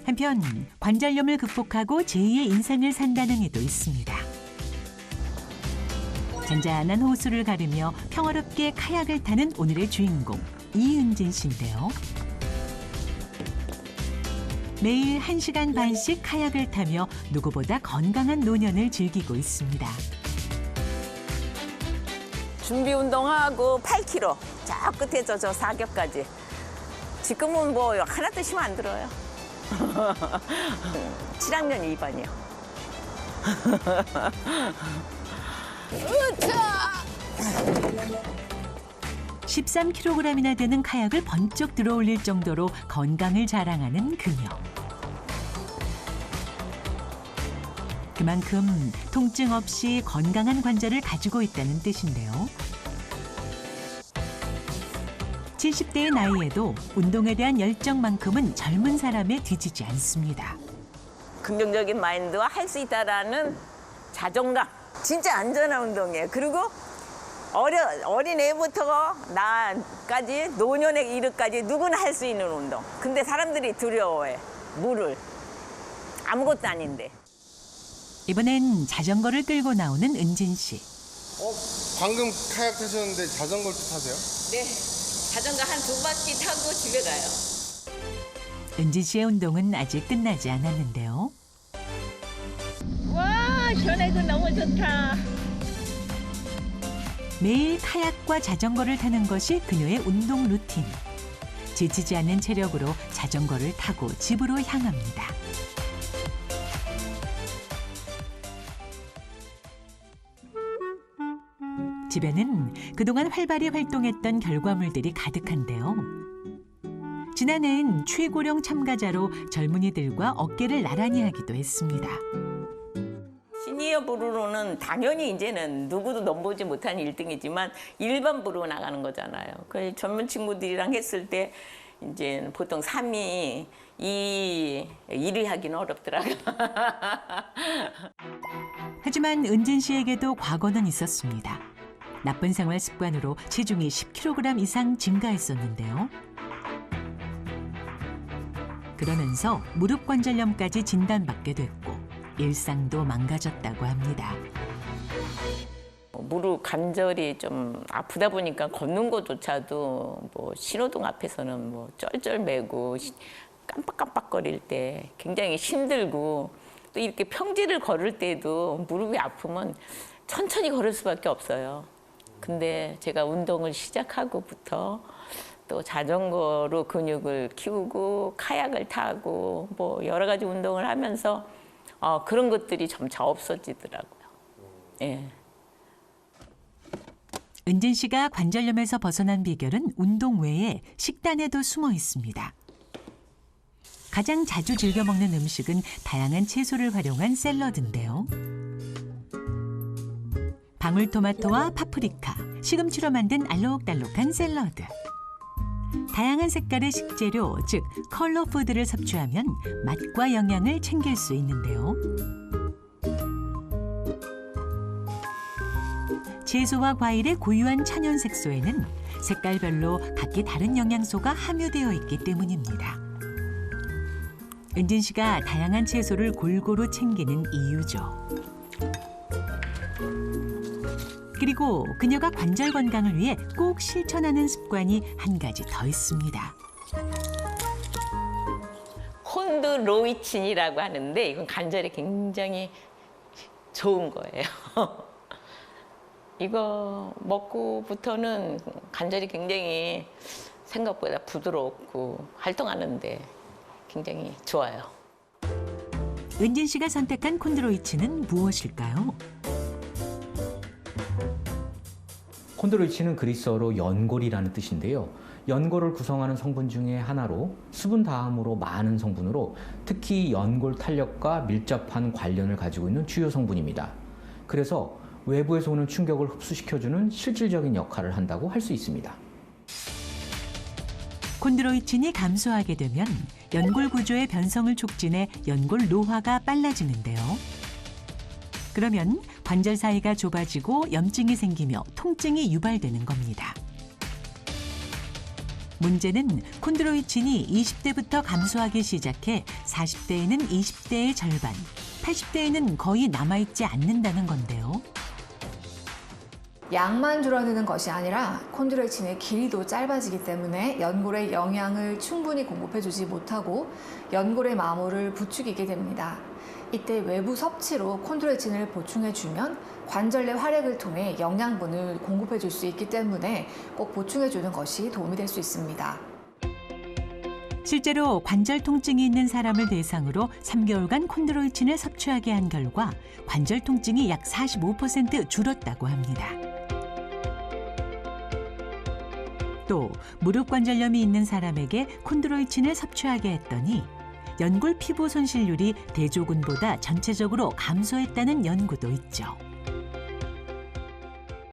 한편 관절염을 극복하고 제2의 인생을 산다는 이도 있습니다. 잔잔한 호수를 가르며 평화롭게 카약을 타는 오늘의 주인공 이은진 씨인데요. 매일 1시간 반씩 카약을 타며 누구보다 건강한 노년을 즐기고 있습니다. 준비 운동하고 8km, 저 끝에서 저 사격까지. 지금은 뭐 하나도 힘 안 들어요. 7학년 2반이요. 13kg이나 되는 카약을 번쩍 들어올릴 정도로 건강을 자랑하는 그녀. 그만큼 통증 없이 건강한 관절을 가지고 있다는 뜻인데요. 70대의 나이에도 운동에 대한 열정만큼은 젊은 사람에 뒤지지 않습니다. 긍정적인 마인드와 할 수 있다라는 자존감. 진짜 안전한 운동이에요. 그리고 어린 애부터 나까지 노년에 이르까지 누구나 할 수 있는 운동. 근데 사람들이 두려워해. 물을. 아무것도 아닌데. 이번엔 자전거를 끌고 나오는 은진 씨. 방금 카약 타셨는데 자전거를 또 타세요? 네. 자전거 한 2바퀴 타고 집에 가요. 은진 씨의 운동은 아직 끝나지 않았는데요. 와, 시원해. 이거 너무 좋다. 매일 카약과 자전거를 타는 것이 그녀의 운동 루틴. 지치지 않는 체력으로 자전거를 타고 집으로 향합니다. 집에는 그동안 활발히 활동했던 결과물들이 가득한데요. 지난해엔 최고령 참가자로 젊은이들과 어깨를 나란히 하기도 했습니다. 시니어 부로는 당연히 이제는 누구도 넘보지 못한 1등이지만 일반 부로 나가는 거잖아요. 그 젊은 친구들이랑 했을 때 이제 보통 3위, 1위 하기는 어렵더라고요. 하지만 은진 씨에게도 과거는 있었습니다. 나쁜 생활 습관으로 체중이 10kg 이상 증가했었는데요. 그러면서 무릎 관절염까지 진단받게 됐고 일상도 망가졌다고 합니다. 무릎 관절이 좀 아프다 보니까 걷는 것조차도 뭐 신호등 앞에서는 뭐 쩔쩔매고 깜빡깜빡거릴 때 굉장히 힘들고 또 이렇게 평지를 걸을 때도 무릎이 아프면 천천히 걸을 수밖에 없어요. 근데 제가 운동을 시작하고부터 또 자전거로 근육을 키우고 카약을 타고 뭐 여러 가지 운동을 하면서 그런 것들이 점차 없어지더라고요. 예. 은진 씨가 관절염에서 벗어난 비결은 운동 외에 식단에도 숨어 있습니다. 가장 자주 즐겨 먹는 음식은 다양한 채소를 활용한 샐러드인데요. 방울토마토와 파프리카, 시금치로 만든 알록달록한 샐러드. 다양한 색깔의 식재료, 즉 컬러 푸드를 섭취하면 맛과 영양을 챙길 수 있는데요. 채소와 과일의 고유한 천연 색소에는 색깔별로 각기 다른 영양소가 함유되어 있기 때문입니다. 은진 씨가 다양한 채소를 골고루 챙기는 이유죠. 그리고 그녀가 관절 건강을 위해 꼭 실천하는 습관이 한 가지 더 있습니다. 콘드로이친이라고 하는데 이건 관절에 굉장히 좋은 거예요. 이거 먹고부터는 관절이 굉장히 생각보다 부드럽고 활동하는데 굉장히 좋아요. 은진 씨가 선택한 콘드로이친은 무엇일까요? 콘드로이친은 그리스어로 연골이라는 뜻인데요. 연골을 구성하는 성분 중에 하나로 수분 다음으로 많은 성분으로 특히 연골 탄력과 밀접한 관련을 가지고 있는 주요 성분입니다. 그래서 외부에서 오는 충격을 흡수시켜주는 실질적인 역할을 한다고 할 수 있습니다. 콘드로이친이 감소하게 되면 연골 구조의 변성을 촉진해 연골 노화가 빨라지는데요. 그러면 관절 사이가 좁아지고 염증이 생기며 통증이 유발되는 겁니다. 문제는 콘드로이친이 20대부터 감소하기 시작해 40대에는 20대의 절반, 80대에는 거의 남아있지 않는다는 건데요. 양만 줄어드는 것이 아니라 콘드로이친의 길이도 짧아지기 때문에 연골에 영양을 충분히 공급해주지 못하고 연골의 마모를 부추기게 됩니다. 이때 외부 섭취로 콘드로이친을 보충해주면 관절 내 활액을 통해 영양분을 공급해줄 수 있기 때문에 꼭 보충해주는 것이 도움이 될 수 있습니다. 실제로 관절 통증이 있는 사람을 대상으로 3개월간 콘드로이친을 섭취하게 한 결과 관절 통증이 약 45% 줄었다고 합니다. 또 무릎 관절염이 있는 사람에게 콘드로이친을 섭취하게 했더니 연골 피부 손실률이 대조군보다 전체적으로 감소했다는 연구도 있죠.